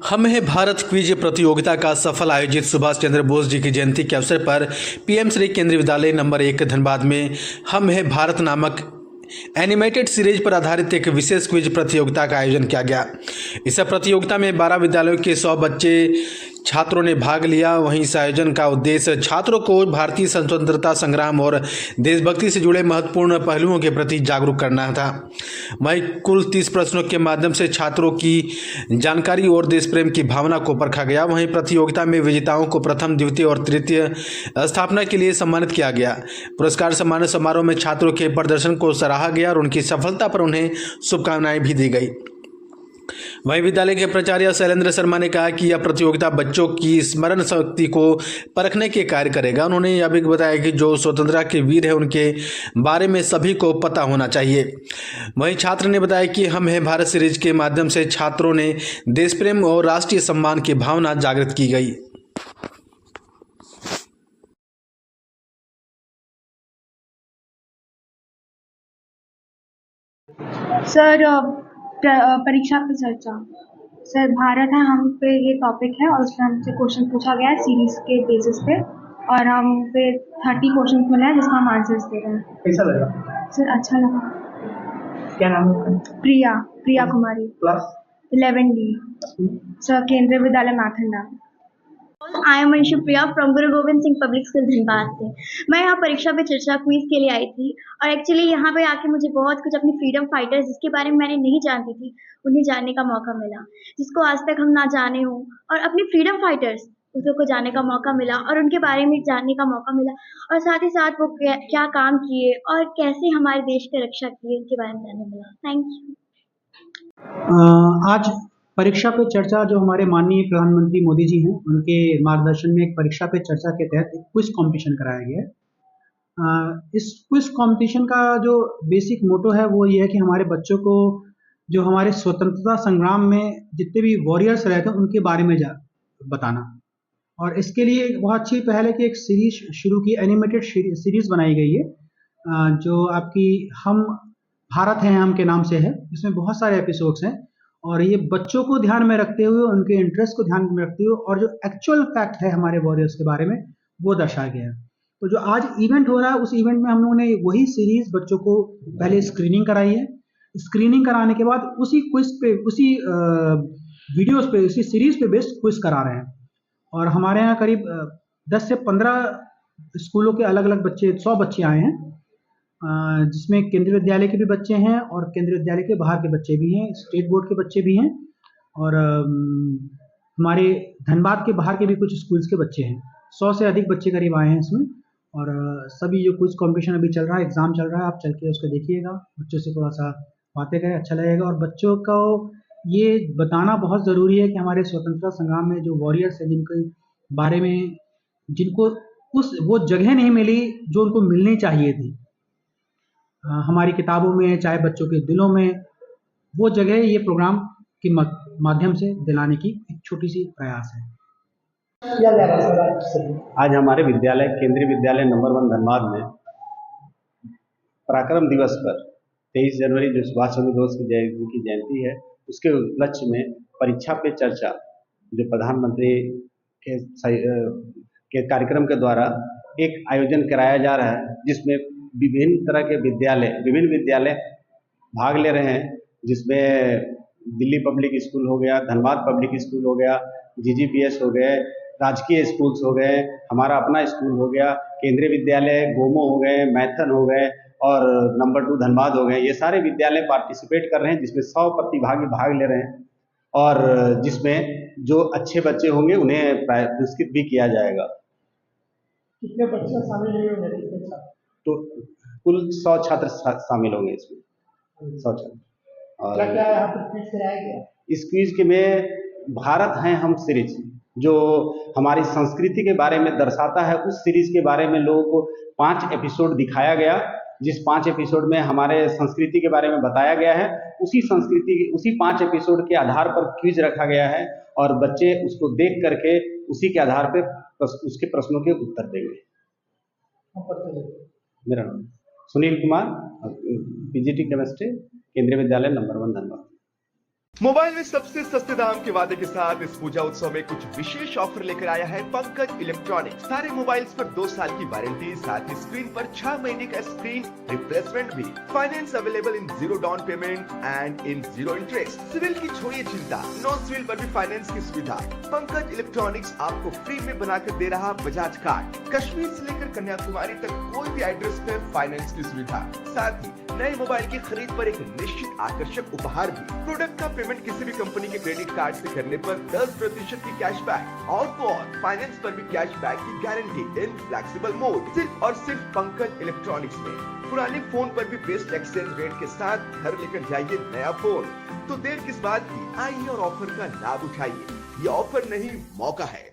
हम है भारत क्विज प्रतियोगिता का सफल आयोजित सुभाष चंद्र बोस जी की जयंती के अवसर पर पीएम श्री केंद्रीय विद्यालय नंबर 1 धनबाद में हम है भारत नामक एनिमेटेड सीरीज पर आधारित एक विशेष क्विज प्रतियोगिता का आयोजन किया गया। इस प्रतियोगिता में 12 विद्यालयों के 100 बच्चे छात्रों ने भाग लिया। वहीं इस आयोजन का उद्देश्य छात्रों को भारतीय स्वतंत्रता संग्राम और देशभक्ति से जुड़े महत्वपूर्ण पहलुओं के प्रति जागरूक करना था। वहीं कुल 30 प्रश्नों के माध्यम से छात्रों की जानकारी और देश प्रेम की भावना को परखा गया। वहीं प्रतियोगिता में विजेताओं को प्रथम, द्वितीय और तृतीय स्थापना के लिए सम्मानित किया गया। पुरस्कार सम्मान समारोह में छात्रों के प्रदर्शन को सराहा गया और उनकी सफलता पर उन्हें शुभकामनाएं भी दी गई। वहीं विद्यालय के प्राचार्य शैलेंद्र शर्मा ने कहा कि यह प्रतियोगिता बच्चों की स्मरण शक्ति को परखने के कार्य करेगा। उन्होंने यह भी बताया कि जो स्वतंत्रता के वीर हैं उनके बारे में सभी को पता होना चाहिए। वहीं छात्र ने बताया कि हम है भारत सीरीज के माध्यम से छात्रों ने देश प्रेम और राष्ट्रीय सम्मान की भावना जागृत की गई। सर परीक्षा पे चर्चा। सर भारत है हम पे ये टॉपिक है और उसमें हमसे क्वेश्चन पूछा गया है सीरीज के बेसिस पे और हम पे 30 क्वेश्चन मिले हैं जिसका हम आंसर्स दे रहे हैं। कैसा लगा? सर अच्छा लगा। क्या नाम है आपका? Priya Kumari, class 11D। Sir केंद्रीय विद्यालय माथंडा। I am Anupriya from Guru Govind Singh public school Dhanbad से। मैं यहाँ परीक्षा पे चर्चा क्विज के लिए आई थी और एक्चुअली यहाँ पे आके मुझे बहुत कुछ अपनी फ्रीडम फाइटर्स जिसके बारे में मैंने नहीं जानती थी उन्हें जानने का मौका मिला, जिसको आज तक हम ना जाने हों, और अपनी फ्रीडम फाइटर्स उसको को जानने का मौका मिला और उनके बारे में जानने का मौका मिला और साथ ही साथ वो क्या काम किए और कैसे हमारे देश की रक्षा की उनके बारे में जानने मिला। Thank you. आज परीक्षा पे चर्चा जो हमारे माननीय प्रधानमंत्री मोदी जी हैं उनके मार्गदर्शन में एक परीक्षा पे चर्चा के तहत एक क्विज कंपटीशन कराया गया है। इस क्विज कंपटीशन का जो बेसिक मोटो है वो ये है कि हमारे बच्चों को जो हमारे स्वतंत्रता संग्राम में जितने भी वॉरियर्स रहे थे उनके बारे में बताना। और इसके लिए बहुत अच्छी पहल है कि एक सीरीज शुरू की, एनिमेटेड सीरीज बनाई गई है जो आपकी हम भारत हैं हम के नाम से है। इसमें बहुत सारे एपिसोड्स हैं और ये बच्चों को ध्यान में रखते हुए, उनके इंटरेस्ट को ध्यान में रखते हुए और जो एक्चुअल फैक्ट है हमारे वॉरियर्स के बारे में वो दर्शाया गया है। तो जो आज इवेंट हो रहा है उस इवेंट में हम लोगों ने वही सीरीज बच्चों को पहले स्क्रीनिंग कराई है। स्क्रीनिंग कराने के बाद उसी क्विज पे, उसी वीडियोस पे, उसी सीरीज पे बेस्ड क्विज करा रहे हैं। और हमारे यहाँ करीब 10 से 15 स्कूलों के अलग अलग बच्चे, 100 बच्चे आए हैं जिसमें केंद्रीय विद्यालय के भी बच्चे हैं और केंद्रीय विद्यालय के बाहर के बच्चे भी हैं, स्टेट बोर्ड के बच्चे भी हैं और हमारे धनबाद के बाहर के भी कुछ स्कूल्स के बच्चे हैं। 100 से अधिक बच्चे करीब आए हैं इसमें। और सभी जो क्विज कंपटीशन अभी चल रहा है, एग्ज़ाम चल रहा है, आप चल के उसको देखिएगा, बच्चों से थोड़ा सा बातें करें, अच्छा लगेगा। और बच्चों को ये बताना बहुत ज़रूरी है कि हमारे स्वतंत्रता संग्राम में जो वॉरियर्स हैं जिनके बारे में, जिनको वो जगह नहीं मिली जो उनको मिलनी चाहिए थी हमारी किताबों में, चाहे बच्चों के दिलों में, वो जगह ये प्रोग्राम के माध्यम से दिलाने की एक छोटी सी प्रयास है। आज हमारे विद्यालय, केंद्रीय विद्यालय नंबर 1 धनबाद में पराक्रम दिवस पर 23 जनवरी जो सुभाष चंद्र बोस की जयंती है उसके उपलक्ष्य में परीक्षा पे चर्चा जो प्रधानमंत्री के कार्यक्रम के द्वारा एक आयोजन कराया जा रहा है, जिसमें विभिन्न तरह के विभिन्न विद्यालय भाग ले रहे हैं, जिसमें दिल्ली पब्लिक स्कूल हो गया, धनबाद पब्लिक स्कूल हो गया, जीजीपीएस हो गए, राजकीय स्कूल्स हो गए, हमारा अपना स्कूल हो गया, केंद्रीय विद्यालय गोमो हो गए, मैथन हो गए और नंबर 2 धनबाद हो गए। ये सारे विद्यालय पार्टिसिपेट कर रहे हैं, जिसमें 100 प्रतिभागी भाग ले रहे हैं और जिसमें जो अच्छे बच्चे होंगे उन्हें पुरस्कृत भी किया जाएगा। कितने बच्चे शामिल होंगे? तो कुल 100 छात्र शामिल होंगे इसमें, 100 छात्र। और क्या यहाँ पर क्विज कराया गया? इस क्विज के में भारत हैं हम सीरीज जो हमारी संस्कृति के बारे में दर्शाता है, उस सीरीज के बारे में लोगों को 5 एपिसोड दिखाया गया, जिस 5 एपिसोड में हमारे संस्कृति के बारे में बताया गया है। उसी 5 एपिसोड के आधार पर क्विज रखा गया है और बच्चे उसको देख करके उसी के आधार पर उसके प्रश्नों के उत्तर देंगे। मेरा नाम सुनील कुमार, पीजीटी केमिस्ट्री, केंद्रीय विद्यालय नंबर 1 धनबाद। मोबाइल में सबसे सस्ते दाम के वादे के साथ इस पूजा उत्सव में कुछ विशेष ऑफर लेकर आया है पंकज इलेक्ट्रॉनिक्स। सारे मोबाइल्स पर 2 साल की वारंटी, साथ ही स्क्रीन पर 6 महीने का स्क्रीन रिप्लेसमेंट भी। Finance available in 0 down payment and in 0 interest. CIBIL की छोड़िए चिंता, नो सिविल पर भी फाइनेंस की सुविधा। पंकज इलेक्ट्रॉनिक्स आपको फ्री में बनाकर दे रहा बजाज कार्ड। कश्मीर से लेकर कन्याकुमारी तक कोई भी एड्रेस पर फाइनेंस की सुविधा। साथ ही नए मोबाइल की खरीद पर एक निश्चित आकर्षक उपहार भी। प्रोडक्ट का पेमेंट किसी भी कंपनी के क्रेडिट कार्ड से करने पर 10% की कैशबैक और तो और फाइनेंस पर भी कैशबैक की गारंटी इन फ्लेक्सिबल मोड। सिर्फ और सिर्फ पंकज इलेक्ट्रॉनिक्स में। पुराने फोन पर भी बेस्ट एक्सचेंज रेट के साथ घर लेकर जाइए नया फोन। तो देर किस बात की, आइए और ऑफर का लाभ उठाइए। ये ऑफर नहीं, मौका है।